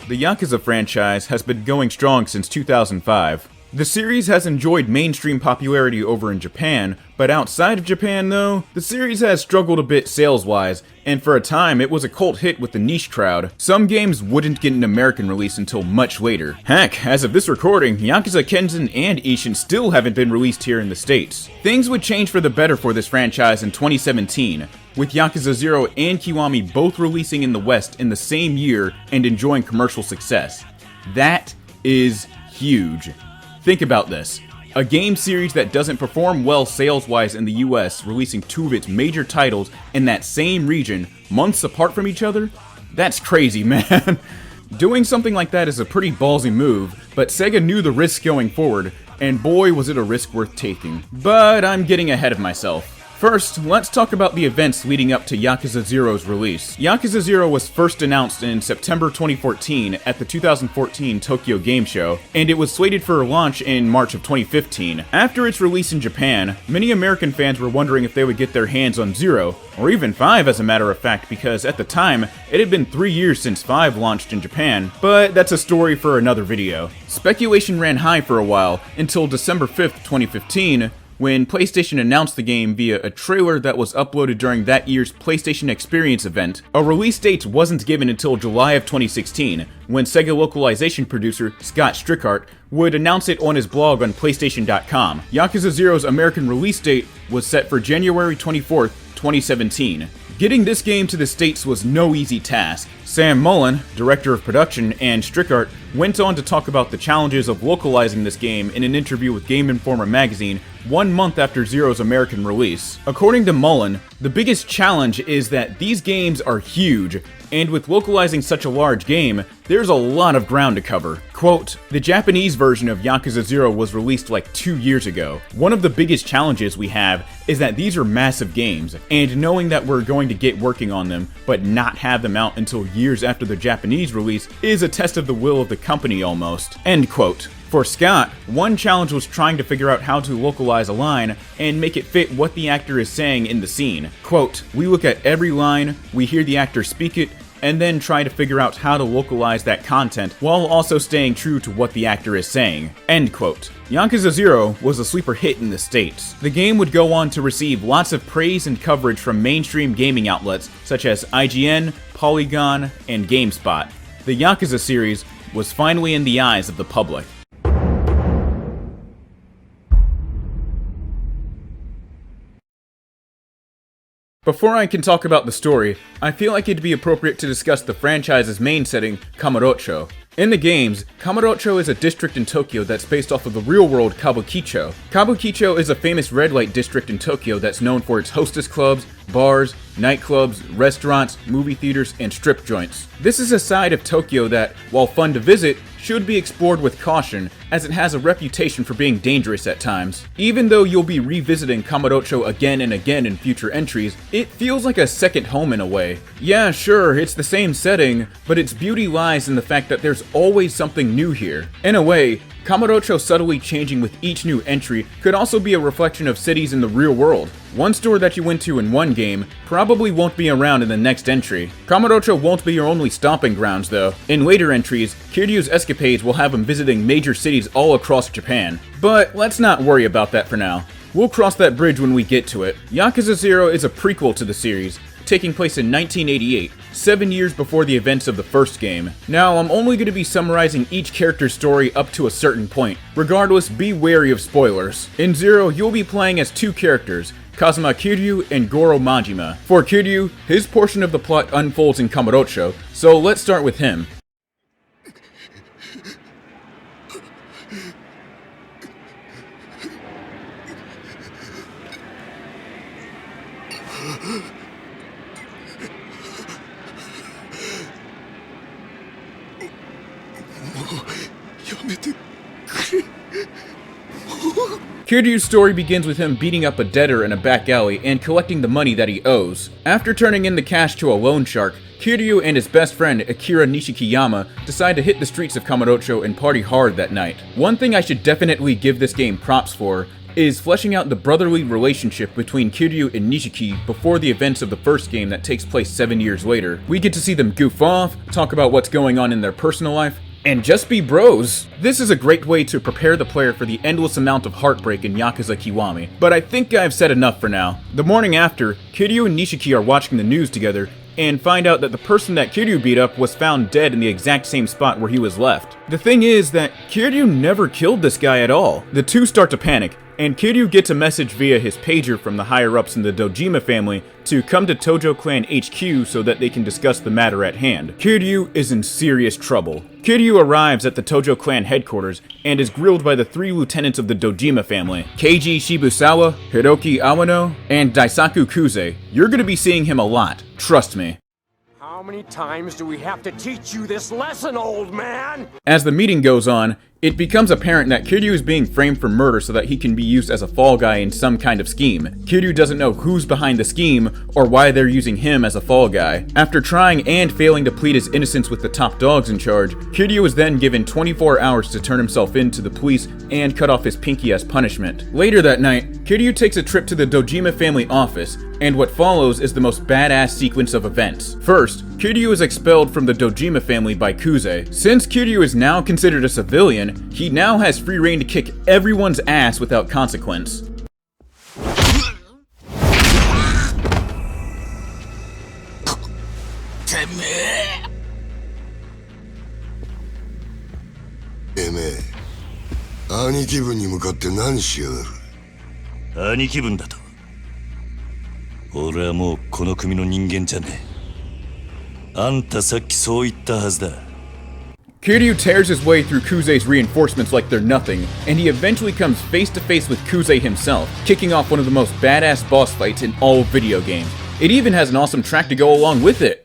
The Yakuza franchise has been going strong since 2005. The series has enjoyed mainstream popularity over in Japan, but outside of Japan though, the series has struggled a bit sales-wise, and for a time it was a cult hit with the niche crowd. Some games wouldn't get an American release until much later. Heck, as of this recording, Yakuza Kenzan and Ishin still haven't been released here in the States. Things would change for the better for this franchise in 2017, with Yakuza 0 and Kiwami both releasing in the West in the same year and enjoying commercial success. That is huge. Think about this. A game series that doesn't perform well sales-wise in the US releasing two of its major titles in that same region, months apart from each other? That's crazy, man. Doing something like that is a pretty ballsy move, but Sega knew the risks going forward, and boy was it a risk worth taking. But I'm getting ahead of myself. First, let's talk about the events leading up to Yakuza 0's release. Yakuza 0 was first announced in September 2014 at the 2014 Tokyo Game Show, and it was slated for launch in March of 2015. After its release in Japan, many American fans were wondering if they would get their hands on 0, or even 5 as a matter of fact, because at the time, it had been 3 years since 5 launched in Japan, but that's a story for another video. Speculation ran high for a while, until December 5th, 2015, when PlayStation announced the game via a trailer that was uploaded during that year's PlayStation Experience event. A release date wasn't given until July of 2016, when Sega localization producer Scott Strickart would announce it on his blog on PlayStation.com. Yakuza 0's American release date was set for January 24th, 2017. Getting this game to the States was no easy task. Sam Mullen, director of production, and Strickart went on to talk about the challenges of localizing this game in an interview with Game Informer magazine 1 month after Zero's American release. According to Mullen, the biggest challenge is that these games are huge, and with localizing such a large game, there's a lot of ground to cover. Quote, "The Japanese version of Yakuza 0 was released like 2 years ago. One of the biggest challenges we have is that these are massive games, and knowing that we're going to get working on them, but not have them out until years after the Japanese release is a test of the will of the company almost." End quote. For Scott, one challenge was trying to figure out how to localize a line and make it fit what the actor is saying in the scene. Quote, "We look at every line, we hear the actor speak it, and then try to figure out how to localize that content while also staying true to what the actor is saying." End quote. Yakuza 0 was a sleeper hit in the States. The game would go on to receive lots of praise and coverage from mainstream gaming outlets such as IGN, Polygon, and GameSpot. The Yakuza series was finally in the eyes of the public. Before I can talk about the story, I feel like it'd be appropriate to discuss the franchise's main setting, Kamurocho. In the games, Kamurocho is a district in Tokyo that's based off of the real-world Kabukicho. Kabukicho is a famous red light district in Tokyo that's known for its hostess clubs, bars, nightclubs, restaurants, movie theaters, and strip joints. This is a side of Tokyo that, while fun to visit, should be explored with caution, as it has a reputation for being dangerous at times. Even though you'll be revisiting Kamurocho again and again in future entries, it feels like a second home in a way. Yeah, sure, it's the same setting, but its beauty lies in the fact that there's always something new here. In a way, Kamurocho subtly changing with each new entry could also be a reflection of cities in the real world. One store that you went to in one game probably won't be around in the next entry. Kamurocho won't be your only stomping grounds though. In later entries, Kiryu's escapades will have him visiting major cities all across Japan. But let's not worry about that for now. We'll cross that bridge when we get to it. Yakuza 0 is a prequel to the series, taking place in 1988, 7 years before the events of the first game. Now, I'm only going to be summarizing each character's story up to a certain point. Regardless, be wary of spoilers. In 0, you'll be playing as two characters, Kazuma Kiryu and Goro Majima. For Kiryu, his portion of the plot unfolds in Kamurocho, so let's start with him. Kiryu's story begins with him beating up a debtor in a back alley and collecting the money that he owes. After turning in the cash to a loan shark, Kiryu and his best friend Akira Nishikiyama decide to hit the streets of Kamurocho and party hard that night. One thing I should definitely give this game props for is fleshing out the brotherly relationship between Kiryu and Nishiki before the events of the first game that takes place 7 years later. We get to see them goof off, talk about what's going on in their personal life, and just be bros. This is a great way to prepare the player for the endless amount of heartbreak in Yakuza Kiwami. But I think I've said enough for now. The morning after, Kiryu and Nishiki are watching the news together and find out that the person that Kiryu beat up was found dead in the exact same spot where he was left. The thing is that Kiryu never killed this guy at all. The two start to panic, and Kiryu gets a message via his pager from the higher-ups in the Dojima family to come to Tojo Clan HQ so that they can discuss the matter at hand. Kiryu is in serious trouble. Kiryu arrives at the Tojo Clan headquarters and is grilled by the 3 lieutenants of the Dojima family, Keiji Shibusawa, Hiroki Awano, and Daisaku Kuze. You're gonna be seeing him a lot, trust me. How many times do we have to teach you this lesson, old man? As the meeting goes on, it becomes apparent that Kiryu is being framed for murder so that he can be used as a fall guy in some kind of scheme. Kiryu doesn't know who's behind the scheme or why they're using him as a fall guy. After trying and failing to plead his innocence with the top dogs in charge, Kiryu is then given 24 hours to turn himself in to the police and cut off his pinky as punishment. Later that night, Kiryu takes a trip to the Dojima family office, and what follows is the most badass sequence of events. First, Kiryu is expelled from the Dojima family by Kuze. Since Kiryu is now considered a civilian, he now has free reign to kick everyone's ass without consequence. Kiryu tears his way through Kuze's reinforcements like they're nothing, and he eventually comes face to face with Kuze himself, kicking off one of the most badass boss fights in all video games. It even has an awesome track to go along with it.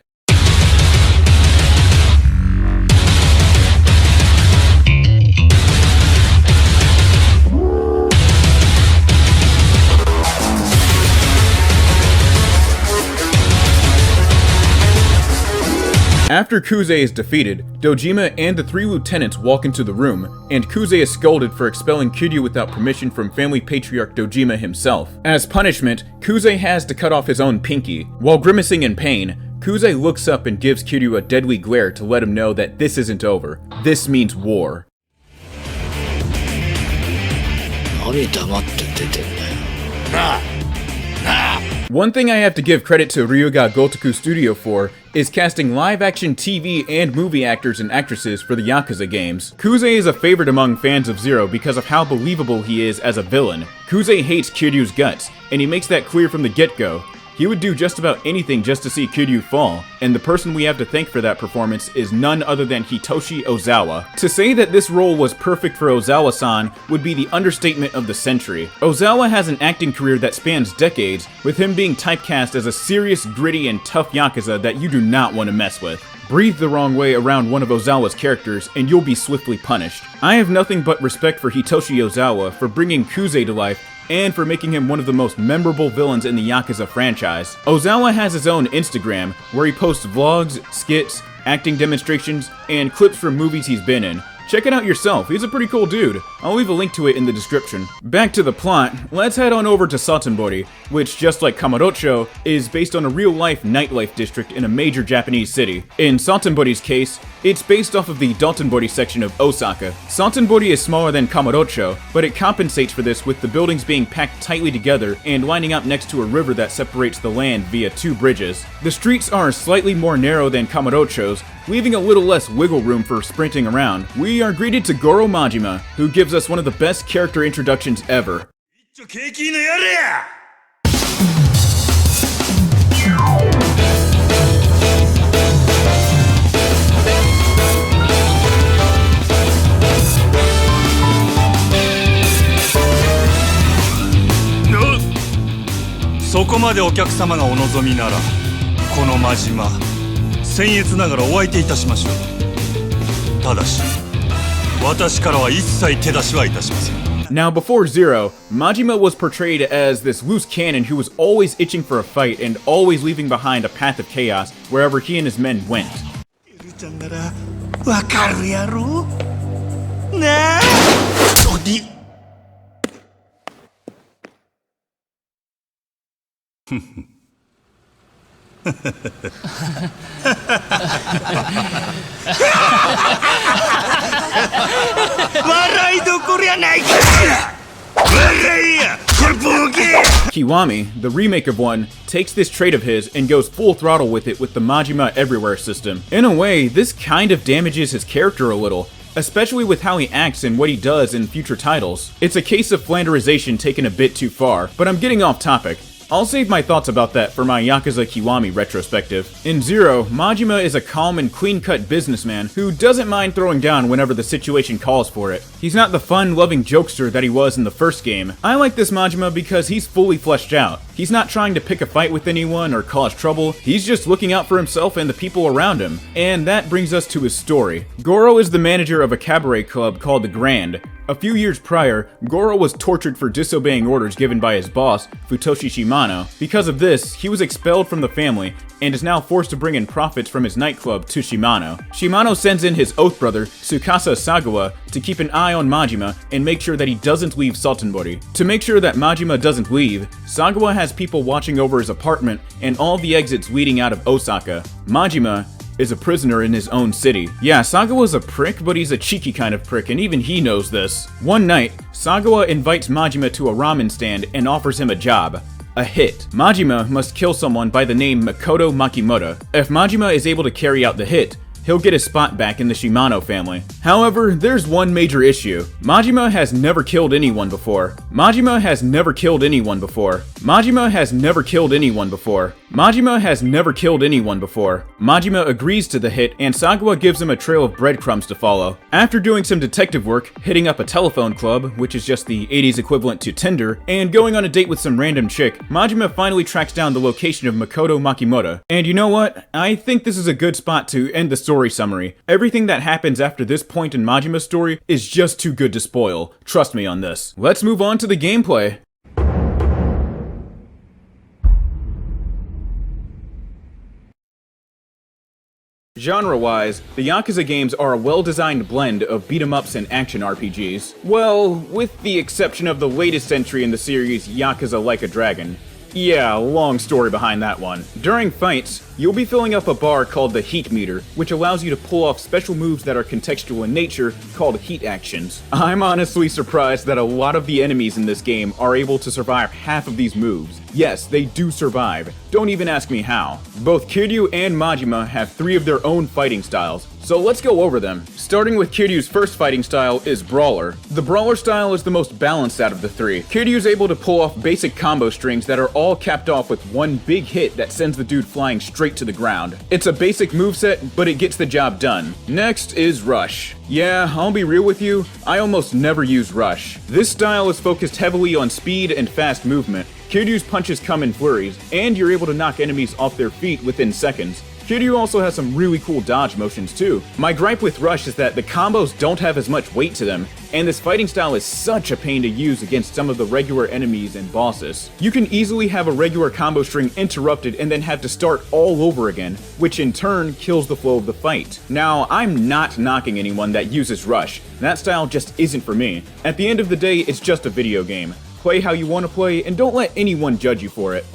After Kuze is defeated, Dojima and the 3 lieutenants walk into the room, and Kuze is scolded for expelling Kiryu without permission from family patriarch Dojima himself. As punishment, Kuze has to cut off his own pinky. While grimacing in pain, Kuze looks up and gives Kiryu a deadly glare to let him know that this isn't over. This means war. One thing I have to give credit to Ryuga Gotoku Studio for is casting live-action TV and movie actors and actresses for the Yakuza games. Kuze is a favorite among fans of Zero because of how believable he is as a villain. Kuze hates Kiryu's guts, and he makes that clear from the get-go. He would do just about anything just to see Kiryu fall, and the person we have to thank for that performance is none other than Hitoshi Ozawa. To say that this role was perfect for Ozawa-san would be the understatement of the century. Ozawa has an acting career that spans decades, with him being typecast as a serious, gritty, and tough Yakuza that you do not want to mess with. Breathe the wrong way around one of Ozawa's characters, and you'll be swiftly punished. I have nothing but respect for Hitoshi Ozawa for bringing Kuze to life, and for making him one of the most memorable villains in the Yakuza franchise. Ozawa has his own Instagram, where he posts vlogs, skits, acting demonstrations, and clips from movies he's been in. Check it out yourself, he's a pretty cool dude. I'll leave a link to it in the description. Back to the plot, let's head on over to Satonbori, which, just like Kamurocho, is based on a real-life nightlife district in a major Japanese city. In Satonbori's case, it's based off of the Dotonbori section of Osaka. Satonbori is smaller than Kamurocho, but it compensates for this with the buildings being packed tightly together and lining up next to a river that separates the land via 2 bridges. The streets are slightly more narrow than Kamurocho's, leaving a little less wiggle room for sprinting around. We are greeted to Goro Majima, who gives us one of the best character introductions ever. No! そこまでお客様がお望みなら、この真島、僭越ながらお相手いたしましょう。ただし、私からは一切手出しはいたしません。Now, before Zero, Majima was portrayed as this loose cannon who was always itching for a fight and always leaving behind a path of chaos wherever he and his men went. 笑いどころやないか。笑いや、これボケ。Kiwami, the remake of 1, takes this trait of his and goes full throttle with it with the Majima Everywhere system. In a way, this kind of damages his character a little, especially with how he acts and what he does in future titles. It's a case of Flanderization taken a bit too far, but I'm getting off topic. I'll save my thoughts about that for my Yakuza Kiwami retrospective. In Zero, Majima is a calm and clean-cut businessman who doesn't mind throwing down whenever the situation calls for it. He's not the fun-loving jokester that he was in the first game. I like this Majima because he's fully fleshed out. He's not trying to pick a fight with anyone or cause trouble, he's just looking out for himself and the people around him. And that brings us to his story. Goro is the manager of a cabaret club called The Grand. A few years prior, Goro was tortured for disobeying orders given by his boss, Futoshi Shimano. Because of this, he was expelled from the family and is now forced to bring in profits from his nightclub to Shimano. Shimano sends in his oath brother, Tsukasa Sagawa, to keep an eye on Majima and make sure that he doesn't leave Sultanbori. To make sure that Majima doesn't leave, Sagawa has people watching over his apartment and all the exits leading out of Osaka. Majima is a prisoner in his own city. Yeah, Sagawa's a prick, but he's a cheeky kind of prick, and even he knows this. One night, Sagawa invites Majima to a ramen stand and offers him a job. A hit. Majima must kill someone by the name Makoto Makimoto. If Majima is able to carry out the hit, he'll get his spot back in the Shimano family. However, there's one major issue. Majima has never killed anyone before. Majima has never killed anyone before. Majima has never killed anyone before. Majima has never killed anyone before. Majima agrees to the hit, and Sagawa gives him a trail of breadcrumbs to follow. After doing some detective work, hitting up a telephone club, which is just the 80s equivalent to Tinder, and going on a date with some random chick, Majima finally tracks down the location of Makoto Makimoto. And you know what? I think this is a good spot to end the story summary. Everything that happens after this point in Majima's story is just too good to spoil. Trust me on this. Let's move on to the gameplay. Genre-wise, the Yakuza games are a well-designed blend of beat-em-ups and action RPGs. Well, with the exception of the latest entry in the series, Yakuza Like a Dragon. Yeah, long story behind that one. During fights, you'll be filling up a bar called the Heat Meter, which allows you to pull off special moves that are contextual in nature, called heat actions. I'm honestly surprised that a lot of the enemies in this game are able to survive half of these moves. Yes, they do survive. Don't even ask me how. Both Kiryu and Majima have 3 of their own fighting styles, so let's go over them. Starting with Kiryu's first fighting style is Brawler. The Brawler style is the most balanced out of the 3. Kiryu's able to pull off basic combo strings that are all capped off with one big hit that sends the dude flying straight to the ground. It's a basic moveset, but it gets the job done. Next is Rush. Yeah, I'll be real with you, I almost never use Rush. This style is focused heavily on speed and fast movement. Kiryu's punches come in flurries, and you're able to knock enemies off their feet within seconds. Kiryu also has some really cool dodge motions too. My gripe with Rush is that the combos don't have as much weight to them, and this fighting style is such a pain to use against some of the regular enemies and bosses. You can easily have a regular combo string interrupted and then have to start all over again, which in turn kills the flow of the fight. Now, I'm not knocking anyone that uses Rush. That style just isn't for me. At the end of the day, it's just a video game. Play how you want to play, and don't let anyone judge you for it.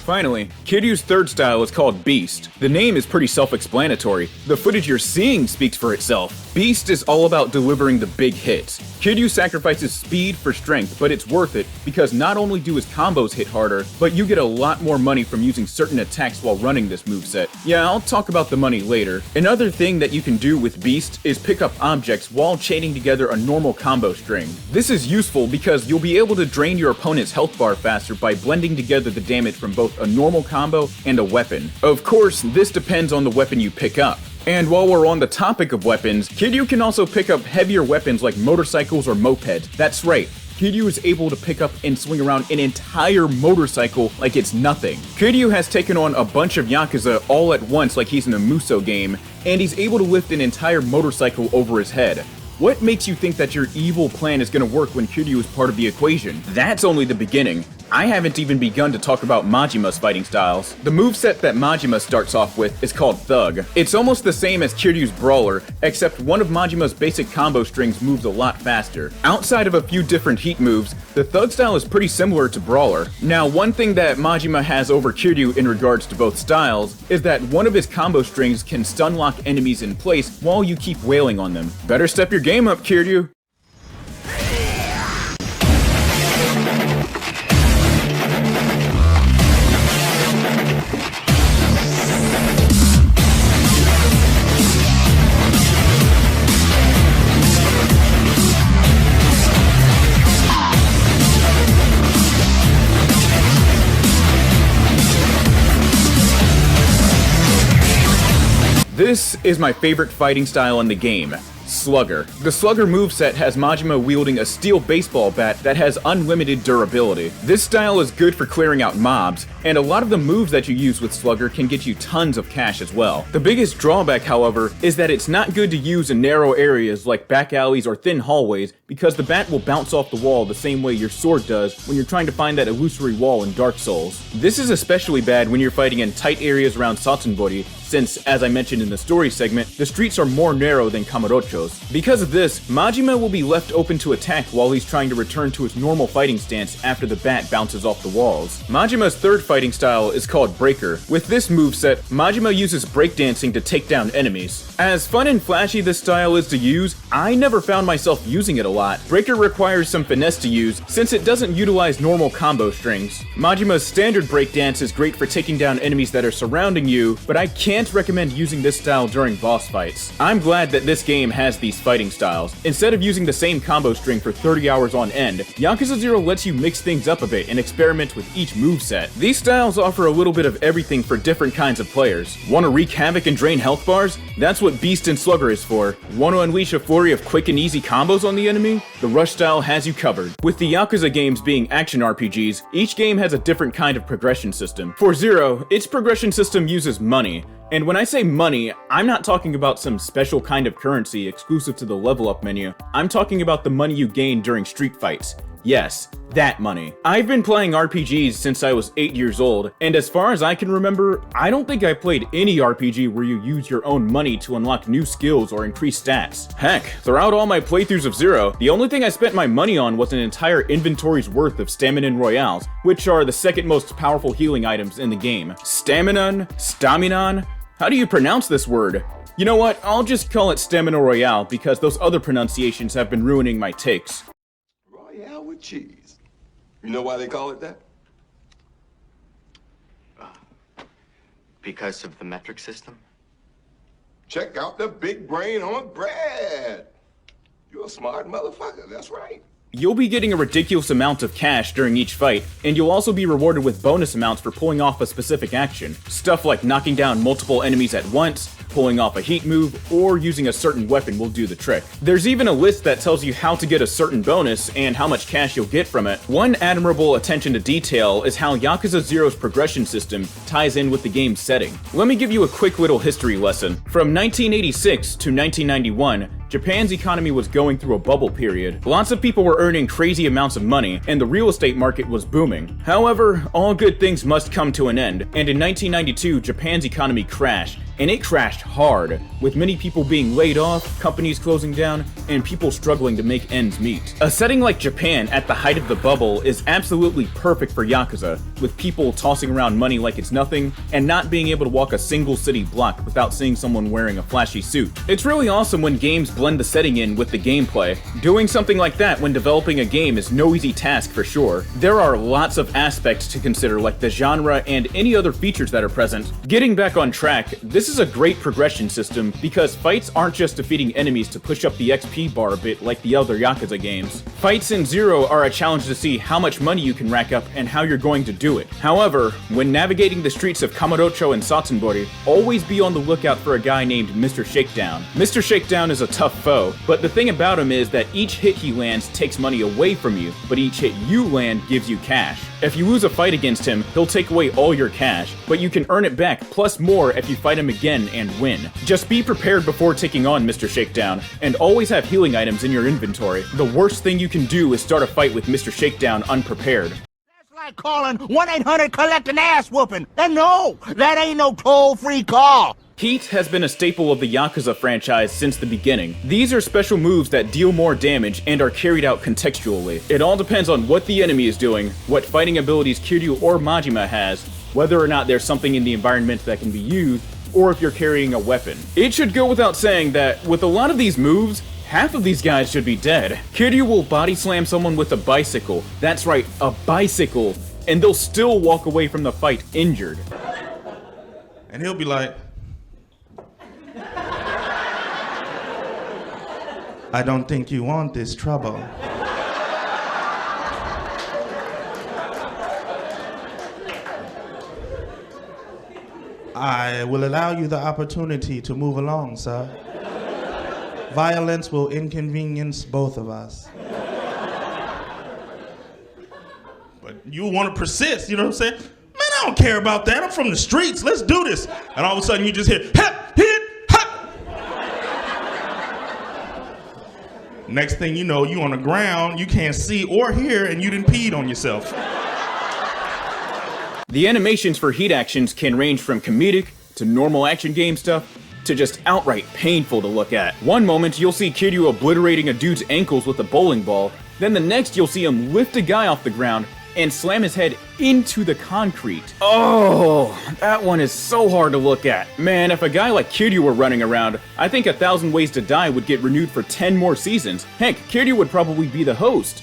Finally, Kiryu's third style is called Beast. The name is pretty self-explanatory. The footage you're seeing speaks for itself. Beast is all about delivering the big hits. Kiryu sacrifices speed for strength, but it's worth it because not only do his combos hit harder, but you get a lot more money from using certain attacks while running this moveset. Yeah, I'll talk about the money later. Another thing that you can do with Beast is pick up objects while chaining together a normal combo string. This is useful because you'll be able to drain your opponent's health bar faster by blending together the damage from both a normal combo and a weapon. Of course, this depends on the weapon you pick up. And while we're on the topic of weapons, Kiryu can also pick up heavier weapons like motorcycles or mopeds. That's right, Kiryu is able to pick up and swing around an entire motorcycle like it's nothing. Kiryu has taken on a bunch of Yakuza all at once like he's in a Musou game, and he's able to lift an entire motorcycle over his head. What makes you think that your evil plan is going to work when Kiryu is part of the equation? That's only the beginning. I haven't even begun to talk about Majima's fighting styles. The moveset that Majima starts off with is called Thug. It's almost the same as Kiryu's Brawler, except one of Majima's basic combo strings moves a lot faster. Outside of a few different heat moves, the Thug style is pretty similar to Brawler. Now, one thing that Majima has over Kiryu in regards to both styles is that one of his combo strings can stun lock enemies in place while you keep wailing on them. Better step your game up, Kiryu! This is my favorite fighting style in the game, Slugger. The Slugger moveset has Majima wielding a steel baseball bat that has unlimited durability. This style is good for clearing out mobs, and a lot of the moves that you use with Slugger can get you tons of cash as well. The biggest drawback, however, is that it's not good to use in narrow areas like back alleys or thin hallways because the bat will bounce off the wall the same way your sword does when you're trying to find that illusory wall in Dark Souls. This is especially bad when you're fighting in tight areas around Satsunbori, since, as I mentioned in the story segment, the streets are more narrow than Kamurocho's. Because of this, Majima will be left open to attack while he's trying to return to his normal fighting stance after the bat bounces off the walls. Majima's third fighting style is called Breaker. With this moveset, Majima uses breakdancing to take down enemies. As fun and flashy this style is to use, I never found myself using it a lot. Breaker requires some finesse to use, since it doesn't utilize normal combo strings. Majima's standard breakdance is great for taking down enemies that are surrounding you, but I can't recommend using this style during boss fights. I'm glad that this game has these fighting styles. Instead of using the same combo string for 30 hours on end, Yakuza 0 lets you mix things up a bit and experiment with each moveset. These styles offer a little bit of everything for different kinds of players. Want to wreak havoc and drain health bars? That's what Beast and Slugger is for. Want to unleash a flurry of quick and easy combos on the enemy? The Rush style has you covered. With the Yakuza games being action RPGs, each game has a different kind of progression system. For 0, its progression system uses money. And when I say money, I'm not talking about some special kind of currency exclusive to the level up menu. I'm talking about the money you gain during street fights. Yes, that money. I've been playing RPGs since I was 8 years old, and as far as I can remember, I don't think I played any RPG where you use your own money to unlock new skills or increase stats. Heck, throughout all my playthroughs of 0, the only thing I spent my money on was an entire inventory's worth of Staminan Royales, which are the second most powerful healing items in the game. Staminan? How do you pronounce this word? You know what, I'll just call it Stamina Royale because those other pronunciations have been ruining my takes. Royale with cheese. You know why they call it that? Because of the metric system? Check out the big brain on Brad. You're a smart motherfucker, that's right. You'll be getting a ridiculous amount of cash during each fight, and you'll also be rewarded with bonus amounts for pulling off a specific action. Stuff like knocking down multiple enemies at once, pulling off a heat move, or using a certain weapon will do the trick. There's even a list that tells you how to get a certain bonus and how much cash you'll get from it. One admirable attention to detail is how Yakuza 0's progression system ties in with the game's setting. Let me give you a quick little history lesson. From 1986 to 1991, Japan's economy was going through a bubble period. Lots of people were earning crazy amounts of money, and the real estate market was booming. However, all good things must come to an end, and in 1992, Japan's economy crashed, and it crashed hard, with many people being laid off, companies closing down, and people struggling to make ends meet. A setting like Japan at the height of the bubble is absolutely perfect for Yakuza, with people tossing around money like it's nothing, and not being able to walk a single city block without seeing someone wearing a flashy suit. It's really awesome when games blend the setting in with the gameplay. Doing something like that when developing a game is no easy task for sure. There are lots of aspects to consider, like the genre and any other features that are present. Getting back on track, this is a great progression system because fights aren't just defeating enemies to push up the XP bar a bit like the other Yakuza games. Fights in 0 are a challenge to see how much money you can rack up and how you're going to do it. However, when navigating the streets of Kamurocho and Satsunbori, always be on the lookout for a guy named Mr. Shakedown. Mr. Shakedown is a tough foe, but the thing about him is that each hit he lands takes money away from you, but each hit you land gives you cash. If you lose a fight against him, he'll take away all your cash, but you can earn it back plus more if you fight him again and win. Just be prepared before taking on Mr. Shakedown, and always have healing items in your inventory. The worst thing you can do is start a fight with Mr. Shakedown unprepared. That's Try calling 1-800-collect an ass whooping. And no, that ain't no toll-free call. Heat has been a staple of the Yakuza franchise since the beginning. These are special moves that deal more damage and are carried out contextually. It all depends on what the enemy is doing, what fighting abilities Kiryu or Majima has, whether or not there's something in the environment that can be used, or if you're carrying a weapon. It should go without saying that with a lot of these moves, half of these guys should be dead. Kiryu will body slam someone with a bicycle. That's right, a bicycle. And they'll still walk away from the fight injured. And he'll be like, I don't think you want this trouble. I will allow you the opportunity to move along, sir. Violence will inconvenience both of us. But you want to persist, you know what I'm saying? Man, I don't care about that. I'm from the streets. Let's do this. And all of a sudden you just hear, hep, hit, hep. Next thing you know, you on the ground, you can't see or hear, and you done peed on yourself. The animations for Heat actions can range from comedic to normal action game stuff to just outright painful to look at. One moment you'll see Kiryu obliterating a dude's ankles with a bowling ball, then the next you'll see him lift a guy off the ground and slam his head into the concrete. Oh, that one is so hard to look at. Man, if a guy like Kiryu were running around, I think 1,000 Ways to Die would get renewed for 10 more seasons. Heck, Kiryu would probably be the host.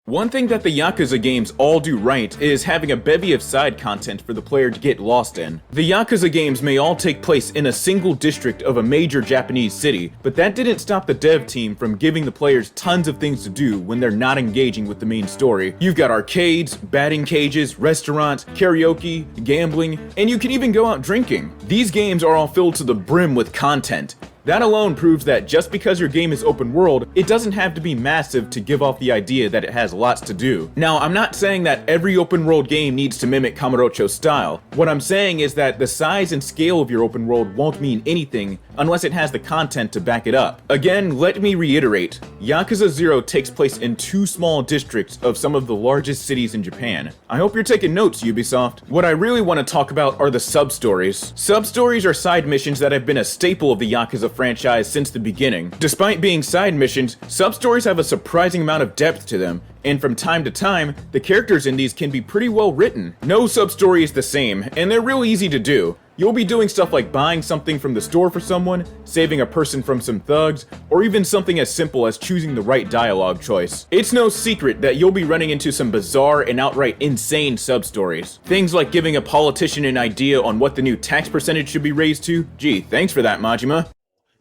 One thing that the Yakuza games all do right is having a bevy of side content for the player to get lost in. The Yakuza games may all take place in a single district of a major Japanese city, but that didn't stop the dev team from giving the players tons of things to do when they're not engaging with the main story. You've got arcades, batting cages, restaurants, karaoke, gambling, and you can even go out drinking. These games are all filled to the brim with content. That alone proves that just because your game is open world, it doesn't have to be massive to give off the idea that it has lots to do. Now, I'm not saying that every open world game needs to mimic Kamurocho's style. What I'm saying is that the size and scale of your open world won't mean anything unless it has the content to back it up. Again, let me reiterate, Yakuza 0 takes place in 2 small districts of some of the largest cities in Japan. I hope you're taking notes, Ubisoft. What I really want to talk about are the sub-stories. Sub-stories are side missions that have been a staple of the Yakuza franchise since the beginning. Despite being side missions, sub-stories have a surprising amount of depth to them, and from time to time, the characters in these can be pretty well written. No sub-story is the same, and they're real easy to do. You'll be doing stuff like buying something from the store for someone, saving a person from some thugs, or even something as simple as choosing the right dialogue choice. It's no secret that you'll be running into some bizarre and outright insane sub-stories. Things like giving a politician an idea on what the new tax percentage should be raised to. Gee, thanks for that, Majima.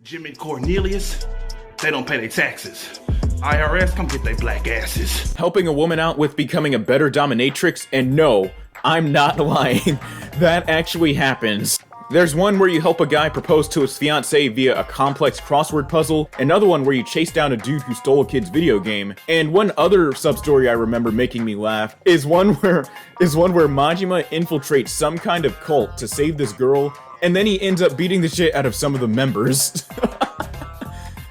Jim and Cornelius, they don't pay their taxes. IRS, come get their black asses. Helping a woman out with becoming a better dominatrix, and no, I'm not lying. That actually happens. There's one where you help a guy propose to his fiancée via a complex crossword puzzle, another one where you chase down a dude who stole a kid's video game, and one other sub-story I remember making me laugh is one where Majima infiltrates some kind of cult to save this girl, and then he ends up beating the shit out of some of the members.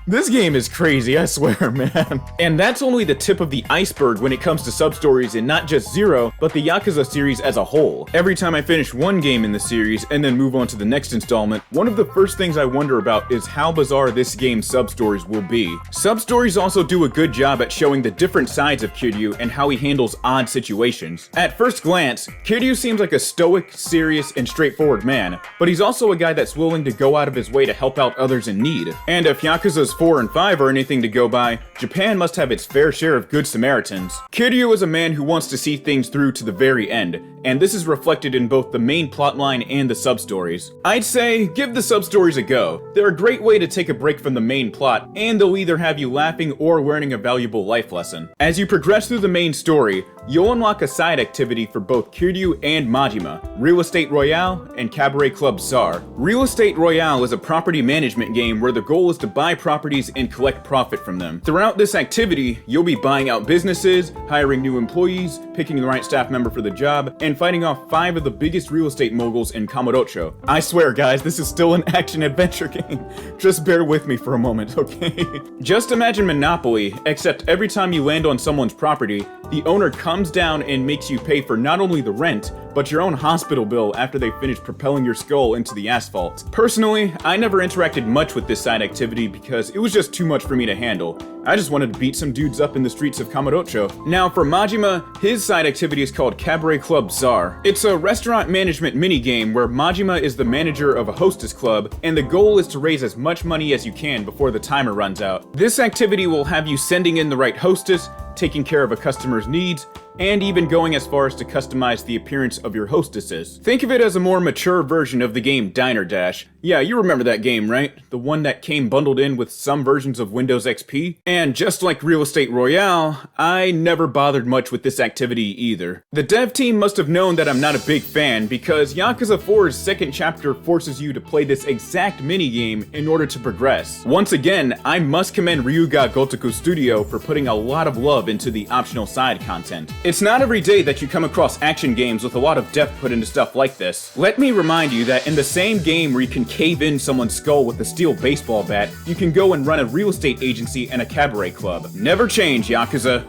This game is crazy, I swear, man. And that's only the tip of the iceberg when it comes to sub-stories in not just Zero, but the Yakuza series as a whole. Every time I finish one game in the series and then move on to the next installment, one of the first things I wonder about is how bizarre this game's sub-stories will be. Sub-stories also do a good job at showing the different sides of Kiryu and how he handles odd situations. At first glance, Kiryu seems like a stoic, serious, and straightforward man, but he's also a guy that's willing to go out of his way to help out others in need. And if Yakuza's 4 and 5 are anything to go by, Japan must have its fair share of good Samaritans. Kiryu is a man who wants to see things through to the very end, and this is reflected in both the main plotline and the sub-stories. I'd say, give the sub-stories a go. They're a great way to take a break from the main plot, and they'll either have you laughing or learning a valuable life lesson. As you progress through the main story, you'll unlock a side activity for both Kiryu and Majima, Real Estate Royale and Cabaret Club Czar. Real Estate Royale is a property management game where the goal is to buy properties and collect profit from them. Throughout this activity, you'll be buying out businesses, hiring new employees, picking the right staff member for the job, and fighting off 5 of the biggest real estate moguls in Kamurocho. I swear guys, this is still an action-adventure game. Just bear with me for a moment, okay? Just imagine Monopoly, except every time you land on someone's property, the owner comes down and makes you pay for not only the rent, but your own hospital bill after they finish propelling your skull into the asphalt. Personally, I never interacted much with this side activity because it was just too much for me to handle. I just wanted to beat some dudes up in the streets of Kamurocho. Now for Majima, his side activity is called Cabaret Club Czar. It's a restaurant management minigame where Majima is the manager of a hostess club, and the goal is to raise as much money as you can before the timer runs out. This activity will have you sending in the right hostess, taking care of a customer's needs, and even going as far as to customize the appearance of your hostesses. Think of it as a more mature version of the game Diner Dash. Yeah, you remember that game, right? The one that came bundled in with some versions of Windows XP? And just like Real Estate Royale, I never bothered much with this activity either. The dev team must have known that I'm not a big fan because Yakuza 4's second chapter forces you to play this exact minigame in order to progress. Once again, I must commend Ryuga Gotoku Studio for putting a lot of love into the optional side content. It's not every day that you come across action games with a lot of depth put into stuff like this. Let me remind you that in the same game where you can cave in someone's skull with a steel baseball bat, you can go and run a real estate agency and a cabaret club. Never change, Yakuza.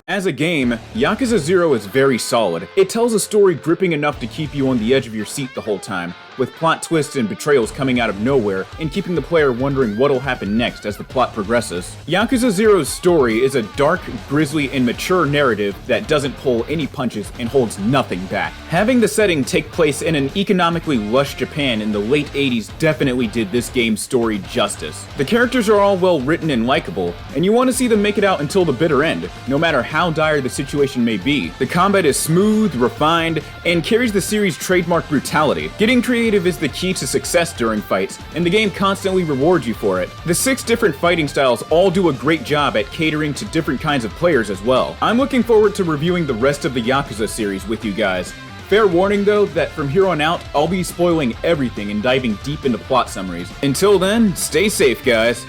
As a game, Yakuza 0 is very solid. It tells a story gripping enough to keep you on the edge of your seat the whole time, with plot twists and betrayals coming out of nowhere and keeping the player wondering what'll happen next as the plot progresses. Yakuza 0's story is a dark, grisly, and mature narrative that doesn't pull any punches and holds nothing back. Having the setting take place in an economically lush Japan in the late 80s definitely did this game's story justice. The characters are all well written and likable, and you want to see them make it out until the bitter end, no matter how dire the situation may be. The combat is smooth, refined, and carries the series' trademark brutality. Getting creative is the key to success during fights, and the game constantly rewards you for it. The 6 different fighting styles all do a great job at catering to different kinds of players as well. I'm looking forward to reviewing the rest of the Yakuza series with you guys. Fair warning though, that from here on out, I'll be spoiling everything and diving deep into plot summaries. Until then, stay safe guys.